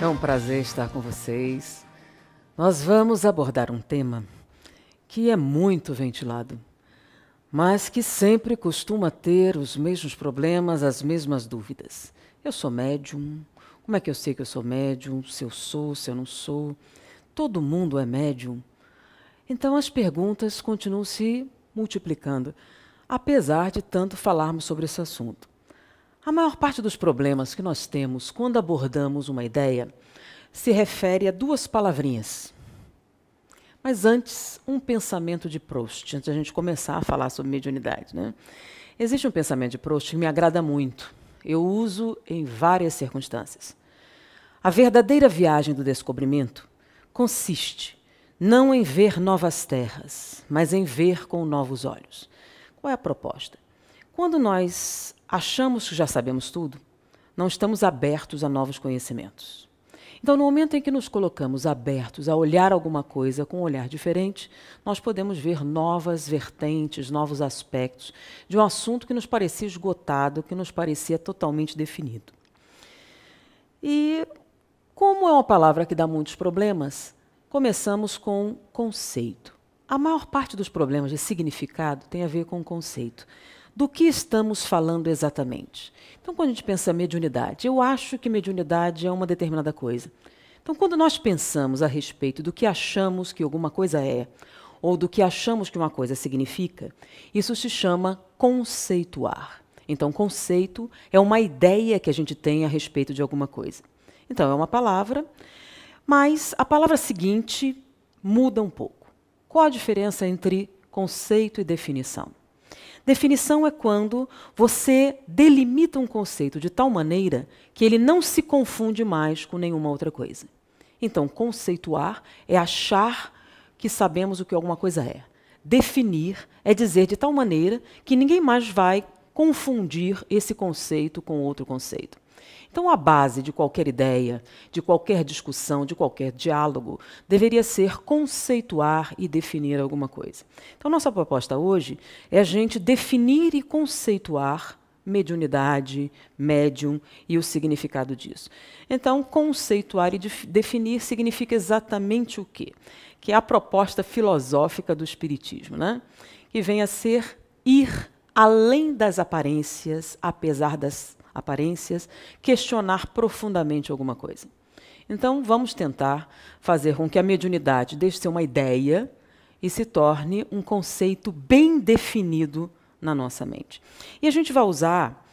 É um prazer estar com vocês. Nós vamos abordar um tema que é muito ventilado, mas que sempre costuma ter os mesmos problemas, as mesmas dúvidas. Eu sou médium. Como é que eu sei que eu sou médium? Se eu sou, se eu não sou? Todo mundo é médium? Então as perguntas continuam se multiplicando, apesar de tanto falarmos sobre esse assunto. A maior parte dos problemas que nós temos quando abordamos uma ideia se refere a duas palavrinhas. Mas antes, um pensamento de Proust, antes de a gente começar a falar sobre mediunidade, né? Existe um pensamento de Proust que me agrada muito. Eu uso em várias circunstâncias. A verdadeira viagem do descobrimento consiste não em ver novas terras, mas em ver com novos olhos. Qual é a proposta? Quando nós achamos que já sabemos tudo, não estamos abertos a novos conhecimentos. Então, no momento em que nos colocamos abertos a olhar alguma coisa com um olhar diferente, nós podemos ver novas vertentes, novos aspectos de um assunto que nos parecia esgotado, que nos parecia totalmente definido. E, como é uma palavra que dá muitos problemas, começamos com conceito. A maior parte dos problemas de significado tem a ver com conceito. Do que estamos falando exatamente? Então, quando a gente pensa mediunidade, eu acho que mediunidade é uma determinada coisa. Então, quando nós pensamos a respeito do que achamos que alguma coisa é, ou do que achamos que uma coisa significa, isso se chama conceituar. Então, conceito é uma ideia que a gente tem a respeito de alguma coisa. Então, é uma palavra, mas a palavra seguinte muda um pouco. Qual a diferença entre conceito e definição? Definição é quando você delimita um conceito de tal maneira que ele não se confunde mais com nenhuma outra coisa. Então, conceituar é achar que sabemos o que alguma coisa é. Definir é dizer de tal maneira que ninguém mais vai confundir esse conceito com outro conceito. Então, a base de qualquer ideia, de qualquer discussão, de qualquer diálogo, deveria ser conceituar e definir alguma coisa. Então, nossa proposta hoje é a gente definir e conceituar mediunidade, médium e o significado disso. Então, conceituar e definir significa exatamente o quê? Que é a proposta filosófica do Espiritismo, né? Que vem a ser ir além das aparências, apesar das aparências, questionar profundamente alguma coisa. Então, vamos tentar fazer com que a mediunidade deixe de ser uma ideia e se torne um conceito bem definido na nossa mente. E a gente vai usar,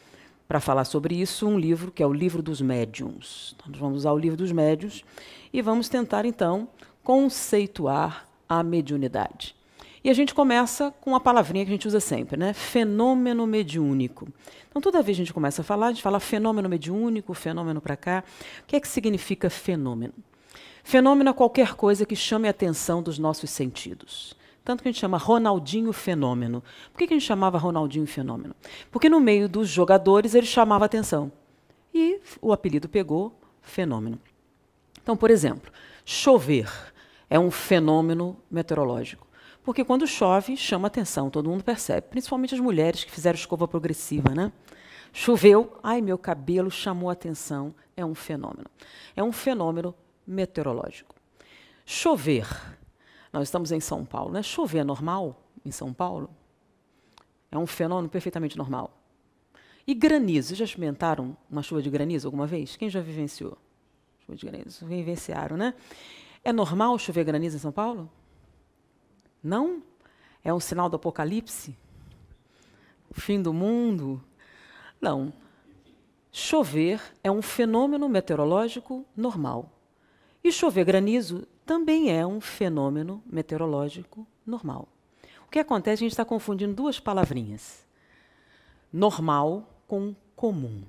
para falar sobre isso, um livro que é o Livro dos Médiuns. Nós vamos usar o Livro dos Médiuns e vamos tentar, então, conceituar a mediunidade. E a gente começa com uma palavrinha que a gente usa sempre, né? Fenômeno mediúnico. Então, toda vez que a gente começa a falar, a gente fala fenômeno mediúnico, fenômeno para cá. O que é que significa fenômeno? Fenômeno é qualquer coisa que chame a atenção dos nossos sentidos. Tanto que a gente chama Ronaldinho Fenômeno. Por que a gente chamava Ronaldinho Fenômeno? Porque no meio dos jogadores ele chamava a atenção. E o apelido pegou fenômeno. Então, por exemplo, chover é um fenômeno meteorológico. Porque quando chove, chama atenção, todo mundo percebe, principalmente as mulheres que fizeram escova progressiva, né? Choveu, ai, meu cabelo chamou atenção, é um fenômeno. É um fenômeno meteorológico. Chover, nós estamos em São Paulo, né? Chover é normal em São Paulo? É um fenômeno perfeitamente normal. E granizo, já experimentaram uma chuva de granizo alguma vez? Quem já vivenciou? Chuva de granizo, vivenciaram, né? É normal chover granizo em São Paulo? Não? É um sinal do apocalipse? O fim do mundo? Não. Chover é um fenômeno meteorológico normal. E chover granizo também é um fenômeno meteorológico normal. O que acontece? A gente está confundindo duas palavrinhas. Normal com comum.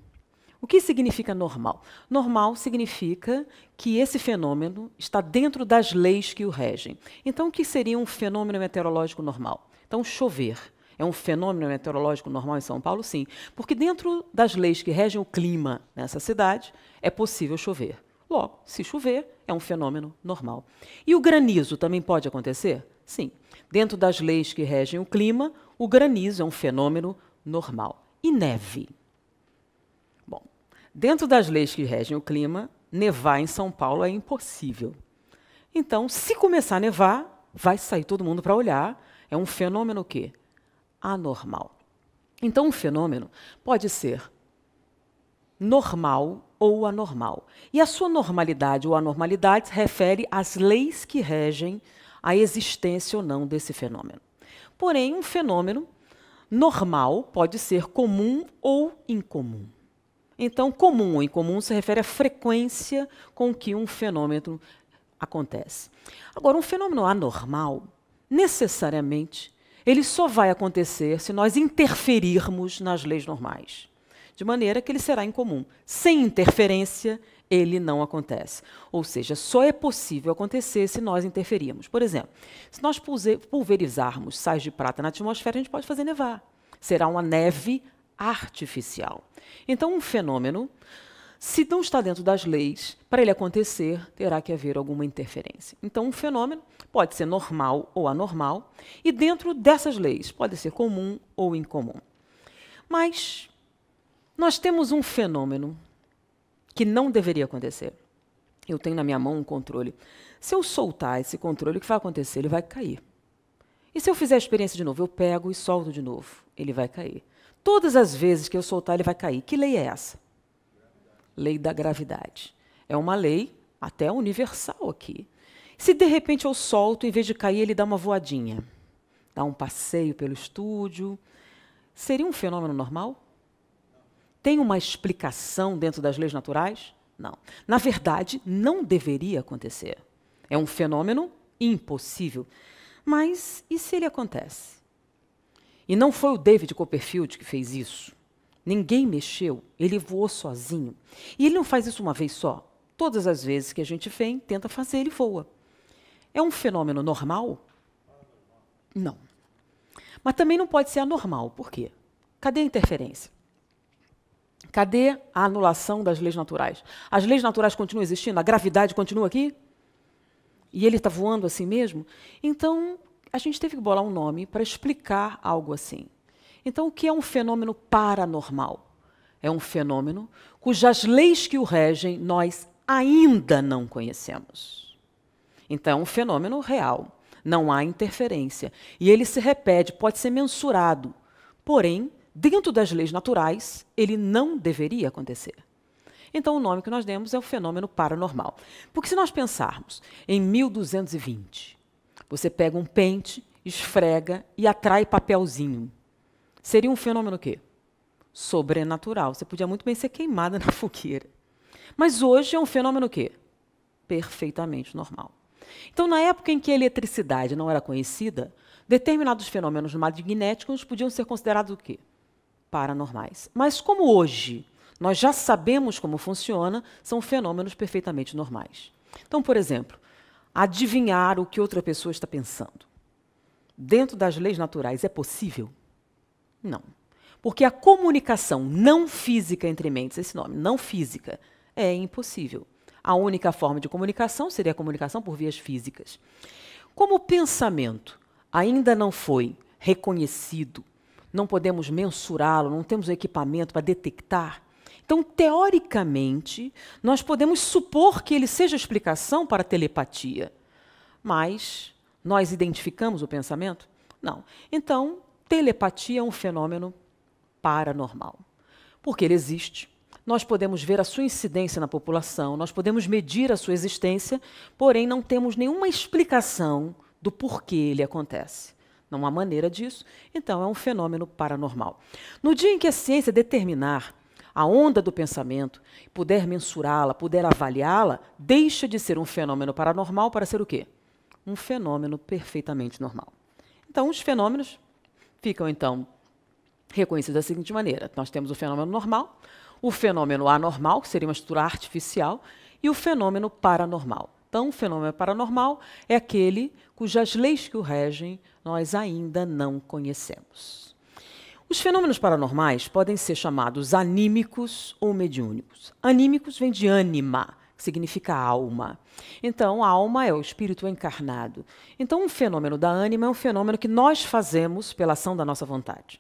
O que significa normal? Normal significa que esse fenômeno está dentro das leis que o regem. Então, o que seria um fenômeno meteorológico normal? Então, chover é um fenômeno meteorológico normal em São Paulo? Sim, porque dentro das leis que regem o clima nessa cidade, é possível chover. Logo, se chover, é um fenômeno normal. E o granizo também pode acontecer? Sim. Dentro das leis que regem o clima, o granizo é um fenômeno normal. E neve? Dentro das leis que regem o clima, nevar em São Paulo é impossível. Então, se começar a nevar, vai sair todo mundo para olhar. É um fenômeno o quê? Anormal. Então, um fenômeno pode ser normal ou anormal. E a sua normalidade ou anormalidade se refere às leis que regem a existência ou não desse fenômeno. Porém, um fenômeno normal pode ser comum ou incomum. Então, comum ou incomum se refere à frequência com que um fenômeno acontece. Agora, um fenômeno anormal, necessariamente, ele só vai acontecer se nós interferirmos nas leis normais. De maneira que ele será incomum. Sem interferência, ele não acontece. Ou seja, só é possível acontecer se nós interferirmos. Por exemplo, se nós pulverizarmos sais de prata na atmosfera, a gente pode fazer nevar. Será uma neve artificial. Então, um fenômeno, se não está dentro das leis, para ele acontecer, terá que haver alguma interferência. Então, um fenômeno pode ser normal ou anormal, e dentro dessas leis pode ser comum ou incomum. Mas nós temos um fenômeno que não deveria acontecer. Eu tenho na minha mão um controle. Se eu soltar esse controle, o que vai acontecer? Ele vai cair. E se eu fizer a experiência de novo, eu pego e solto de novo, ele vai cair. Todas as vezes que eu soltar, ele vai cair. Que lei é essa? Lei da gravidade. É uma lei até universal aqui. Se de repente eu solto, em vez de cair, ele dá uma voadinha, dá um passeio pelo estúdio, seria um fenômeno normal? Tem uma explicação dentro das leis naturais? Não. Na verdade, não deveria acontecer. É um fenômeno impossível. Mas e se ele acontece? E não foi o David Copperfield que fez isso. Ninguém mexeu, ele voou sozinho. E ele não faz isso uma vez só. Todas as vezes que a gente vem, tenta fazer, ele voa. É um fenômeno normal? Não. Mas também não pode ser anormal. Por quê? Cadê a interferência? Cadê a anulação das leis naturais? As leis naturais continuam existindo? A gravidade continua aqui? E ele está voando assim mesmo? Então, a gente teve que bolar um nome para explicar algo assim. Então, o que é um fenômeno paranormal? É um fenômeno cujas leis que o regem nós ainda não conhecemos. Então, é um fenômeno real. Não há interferência. E ele se repete, pode ser mensurado. Porém, dentro das leis naturais, ele não deveria acontecer. Então, o nome que nós demos é o fenômeno paranormal. Porque se nós pensarmos em 1220, você pega um pente, esfrega e atrai papelzinho. Seria um fenômeno o quê? Sobrenatural. Você podia muito bem ser queimada na fogueira. Mas hoje é um fenômeno o quê? Perfeitamente normal. Então, na época em que a eletricidade não era conhecida, determinados fenômenos magnéticos podiam ser considerados o quê? Paranormais. Mas como hoje nós já sabemos como funciona, são fenômenos perfeitamente normais. Então, por exemplo, adivinhar o que outra pessoa está pensando. Dentro das leis naturais é possível? Não. Porque a comunicação não física entre mentes, esse nome, não física, é impossível. A única forma de comunicação seria a comunicação por vias físicas. Como o pensamento ainda não foi reconhecido, não podemos mensurá-lo, não temos o equipamento para detectar, então, teoricamente, nós podemos supor que ele seja explicação para a telepatia. Mas nós identificamos o pensamento? Não. Então, telepatia é um fenômeno paranormal. Porque ele existe. Nós podemos ver a sua incidência na população, nós podemos medir a sua existência, porém não temos nenhuma explicação do porquê ele acontece. Não há maneira disso, então é um fenômeno paranormal. No dia em que a ciência determinar a onda do pensamento, puder mensurá-la, puder avaliá-la, deixa de ser um fenômeno paranormal para ser o quê? Um fenômeno perfeitamente normal. Então, os fenômenos ficam, então, reconhecidos da seguinte maneira. Nós temos o fenômeno normal, o fenômeno anormal, que seria uma estrutura artificial, e o fenômeno paranormal. Então, o fenômeno paranormal é aquele cujas leis que o regem nós ainda não conhecemos. Os fenômenos paranormais podem ser chamados anímicos ou mediúnicos. Anímicos vem de ânima, que significa alma. Então, a alma é o espírito encarnado. Então, um fenômeno da ânima é um fenômeno que nós fazemos pela ação da nossa vontade.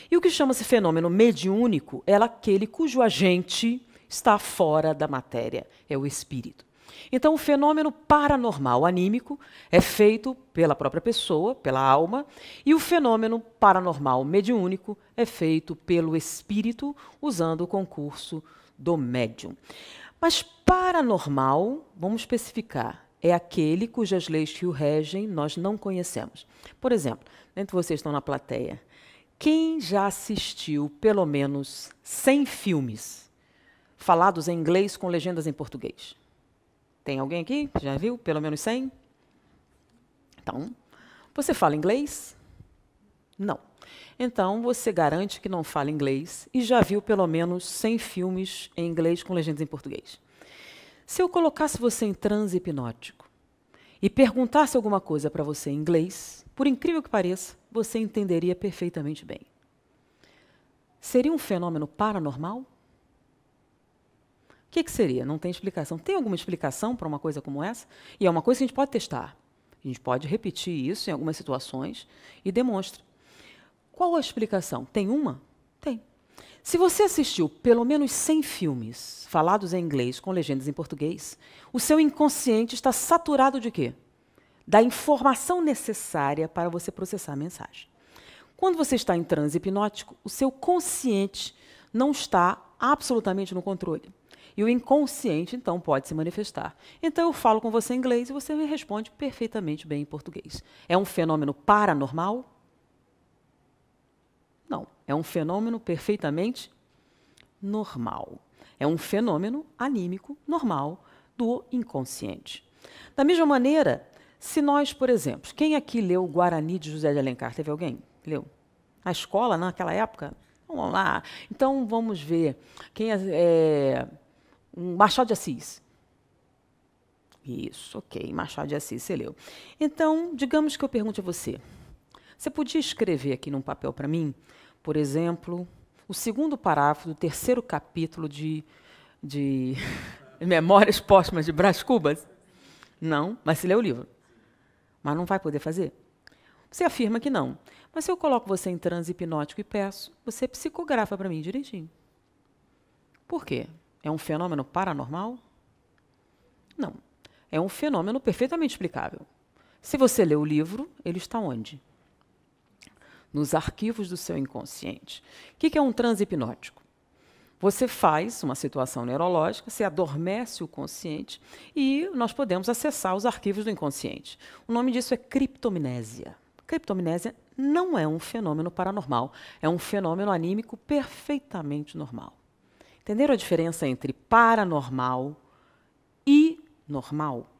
E o que chama-se fenômeno mediúnico é aquele cujo agente está fora da matéria, é o espírito. Então, o fenômeno paranormal anímico é feito pela própria pessoa, pela alma, e o fenômeno paranormal mediúnico é feito pelo espírito, usando o concurso do médium. Mas paranormal, vamos especificar, é aquele cujas leis que o regem nós não conhecemos. Por exemplo, entre vocês estão na plateia, quem já assistiu pelo menos 100 filmes falados em inglês com legendas em português? Tem alguém aqui que já viu pelo menos 100? Então, você fala inglês? Não. Então, você garante que não fala inglês e já viu pelo menos 100 filmes em inglês com legendas em português. Se eu colocasse você em transe hipnótico e perguntasse alguma coisa para você em inglês, por incrível que pareça, você entenderia perfeitamente bem. Seria um fenômeno paranormal? O que seria? Não tem explicação. Tem alguma explicação para uma coisa como essa? E é uma coisa que a gente pode testar. A gente pode repetir isso em algumas situações e demonstra. Qual a explicação? Tem uma? Tem. Se você assistiu pelo menos 100 filmes falados em inglês com legendas em português, o seu inconsciente está saturado de quê? Da informação necessária para você processar a mensagem. Quando você está em transe hipnótico, o seu consciente não está absolutamente no controle. E o inconsciente, então, pode se manifestar. Então, eu falo com você em inglês e você me responde perfeitamente bem em português. É um fenômeno paranormal? Não. É um fenômeno perfeitamente normal. É um fenômeno anímico normal do inconsciente. Da mesma maneira, se nós, por exemplo, quem aqui leu o Guarani de José de Alencar? Teve alguém? Leu? A escola, naquela época? Vamos lá. Então, vamos ver. Quem Machado de Assis. Isso, ok. Machado de Assis, você leu. Então, digamos que eu pergunte a você. Você podia escrever aqui num papel para mim, por exemplo, o segundo parágrafo do terceiro capítulo de Memórias Póstumas de Brás Cubas? Não, mas você leu o livro. Mas não vai poder fazer? Você afirma que não. Mas se eu coloco você em transe hipnótico e peço, você psicografa para mim direitinho. Por quê? É um fenômeno paranormal? Não. É um fenômeno perfeitamente explicável. Se você lê o livro, ele está onde? Nos arquivos do seu inconsciente. O que é um transe hipnótico? Você faz uma situação neurológica, você adormece o consciente e nós podemos acessar os arquivos do inconsciente. O nome disso é criptomnésia. Criptomnésia não é um fenômeno paranormal, é um fenômeno anímico perfeitamente normal. Entenderam a diferença entre paranormal e normal?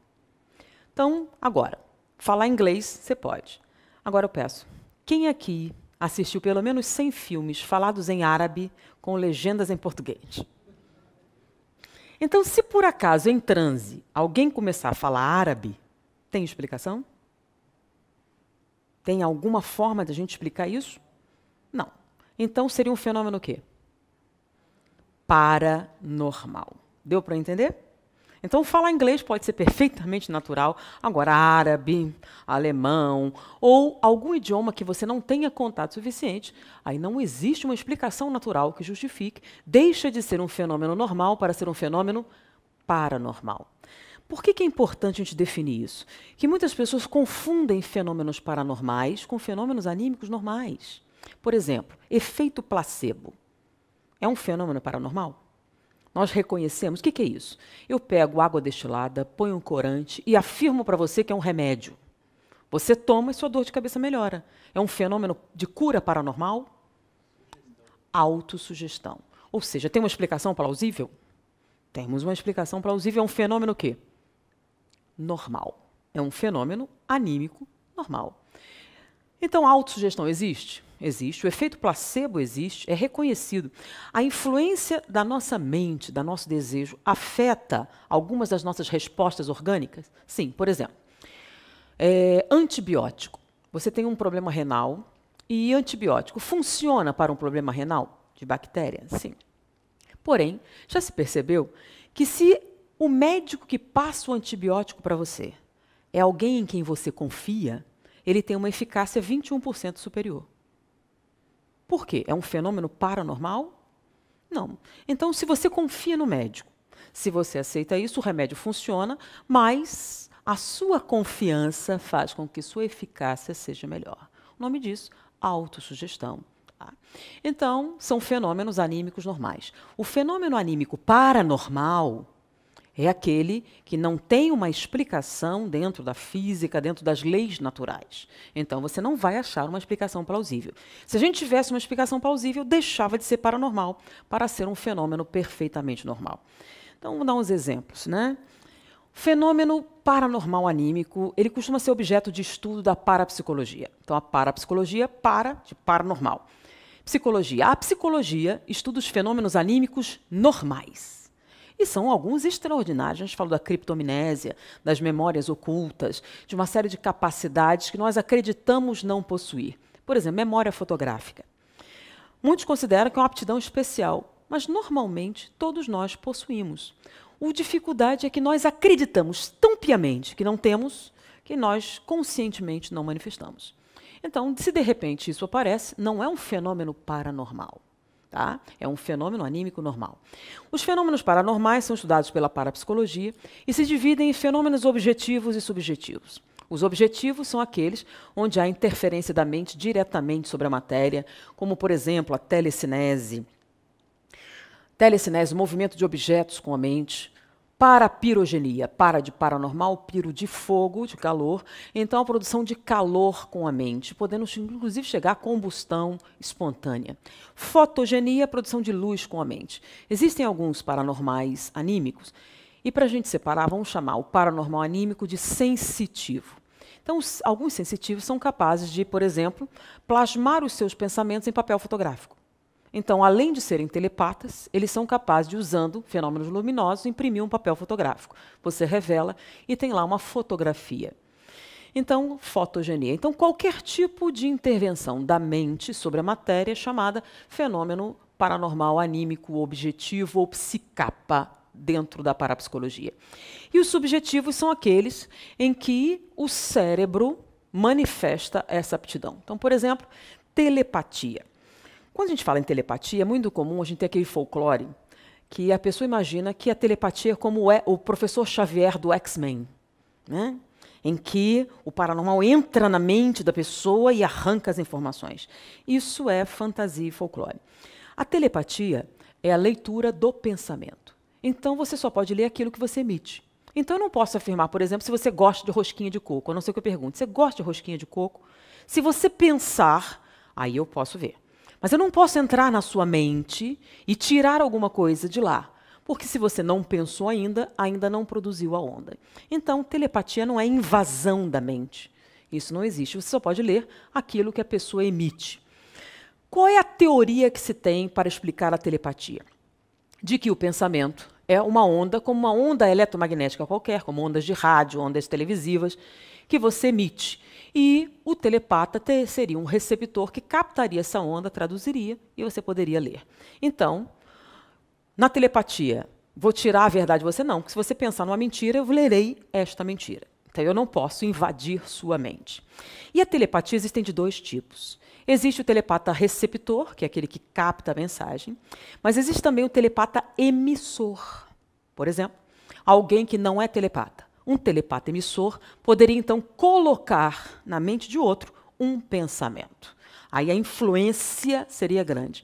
Então, agora, falar inglês você pode. Agora eu peço, quem aqui assistiu pelo menos 100 filmes falados em árabe com legendas em português? Então, se por acaso em transe alguém começar a falar árabe, tem explicação? Tem alguma forma de a gente explicar isso? Não. Então seria um fenômeno o quê? Paranormal. Deu para entender? Então, falar inglês pode ser perfeitamente natural. Agora, árabe, alemão ou algum idioma que você não tenha contato suficiente, aí não existe uma explicação natural que justifique, deixa de ser um fenômeno normal para ser um fenômeno paranormal. Por que é importante a gente definir isso? Que muitas pessoas confundem fenômenos paranormais com fenômenos anímicos normais. Por exemplo, efeito placebo. É um fenômeno paranormal? Nós reconhecemos. O que é isso? Eu pego água destilada, ponho um corante e afirmo para você que é um remédio. Você toma e sua dor de cabeça melhora. É um fenômeno de cura paranormal? Autossugestão. Ou seja, tem uma explicação plausível? Temos uma explicação plausível. É um fenômeno o quê? Normal. É um fenômeno anímico normal. Então, a autossugestão existe? Existe. O efeito placebo existe, é reconhecido. A influência da nossa mente, do nosso desejo, afeta algumas das nossas respostas orgânicas? Sim, por exemplo, antibiótico. Você tem um problema renal e antibiótico funciona para um problema renal de bactéria? Sim. Porém, já se percebeu que se o médico que passa o antibiótico para você é alguém em quem você confia, ele tem uma eficácia 21% superior. Por quê? É um fenômeno paranormal? Não. Então, se você confia no médico, se você aceita isso, o remédio funciona, mas a sua confiança faz com que sua eficácia seja melhor. O nome disso, autossugestão. Tá? Então, são fenômenos anímicos normais. O fenômeno anímico paranormal é aquele que não tem uma explicação dentro da física, dentro das leis naturais. Então, você não vai achar uma explicação plausível. Se a gente tivesse uma explicação plausível, deixava de ser paranormal para ser um fenômeno perfeitamente normal. Então, vamos dar uns exemplos, né? O fenômeno paranormal anímico, ele costuma ser objeto de estudo da parapsicologia. Então, a parapsicologia, de paranormal. Psicologia. A psicologia estuda os fenômenos anímicos normais. E são alguns extraordinários. A gente falou da criptomnésia, das memórias ocultas, de uma série de capacidades que nós acreditamos não possuir. Por exemplo, memória fotográfica. Muitos consideram que é uma aptidão especial, mas normalmente todos nós possuímos. A dificuldade é que nós acreditamos tão piamente que não temos, que nós conscientemente não manifestamos. Então, se de repente isso aparece, não é um fenômeno paranormal. Tá? É um fenômeno anímico normal. Os fenômenos paranormais são estudados pela parapsicologia e se dividem em fenômenos objetivos e subjetivos. Os objetivos são aqueles onde há interferência da mente diretamente sobre a matéria, como, por exemplo, a telecinese. Telecinese, movimento de objetos com a mente. Parapirogenia, para de paranormal, piro de fogo, de calor. Então, a produção de calor com a mente, podendo inclusive chegar à combustão espontânea. Fotogenia, produção de luz com a mente. Existem alguns paranormais anímicos, e para a gente separar, vamos chamar o paranormal anímico de sensitivo. Então, alguns sensitivos são capazes de, por exemplo, plasmar os seus pensamentos em papel fotográfico. Então, além de serem telepatas, eles são capazes de, usando fenômenos luminosos, imprimir um papel fotográfico. Você revela e tem lá uma fotografia. Então, fotogenia. Então, qualquer tipo de intervenção da mente sobre a matéria é chamada fenômeno paranormal anímico objetivo ou psicapa dentro da parapsicologia. E os subjetivos são aqueles em que o cérebro manifesta essa aptidão. Então, por exemplo, telepatia. Quando a gente fala em telepatia, é muito comum a gente ter aquele folclore que a pessoa imagina que a telepatia é como é o professor Xavier do X-Men, né? Em que o paranormal entra na mente da pessoa e arranca as informações. Isso é fantasia e folclore. A telepatia é a leitura do pensamento. Então, você só pode ler aquilo que você emite. Então, eu não posso afirmar, por exemplo, se você gosta de rosquinha de coco. A não ser que eu pergunte, você gosta de rosquinha de coco? Se você pensar, aí eu posso ver. Mas eu não posso entrar na sua mente e tirar alguma coisa de lá. Porque se você não pensou ainda não produziu a onda. Então, telepatia não é invasão da mente. Isso não existe. Você só pode ler aquilo que a pessoa emite. Qual é a teoria que se tem para explicar a telepatia? De que o pensamento é uma onda, como uma onda eletromagnética qualquer, como ondas de rádio, ondas televisivas, que você emite. E o telepata seria um receptor que captaria essa onda, traduziria, e você poderia ler. Então, na telepatia, vou tirar a verdade de você? Não, porque se você pensar numa mentira, eu lerei esta mentira. Então, eu não posso invadir sua mente. E a telepatia existem de dois tipos. Existe o telepata receptor, que é aquele que capta a mensagem, mas existe também o telepata emissor. Por exemplo, alguém que não é telepata. Um telepata emissor poderia, então, colocar na mente de outro um pensamento. Aí a influência seria grande.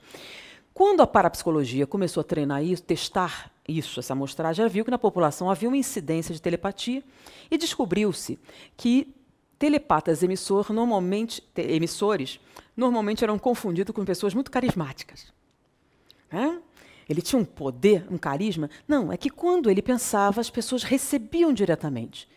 Quando a parapsicologia começou a treinar isso, testar isso, essa amostragem, já viu que na população havia uma incidência de telepatia e descobriu-se que telepatas emissores normalmente eram confundidos com pessoas muito carismáticas. Ele tinha um poder, um carisma. Não, é que quando ele pensava, as pessoas recebiam diretamente.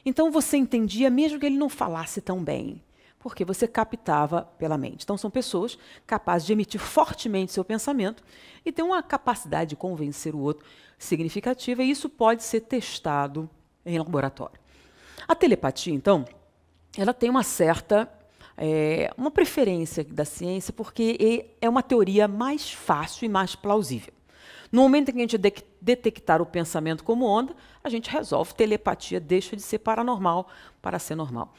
Então você entendia, mesmo que ele não falasse tão bem, porque você captava pela mente. Então são pessoas capazes de emitir fortemente seu pensamento e ter uma capacidade de convencer o outro significativa, e isso pode ser testado em laboratório. A telepatia, então, ela tem uma certa uma preferência da ciência, porque é uma teoria mais fácil e mais plausível. No momento em que a gente detectar o pensamento como onda, a gente resolve. Telepatia deixa de ser paranormal para ser normal.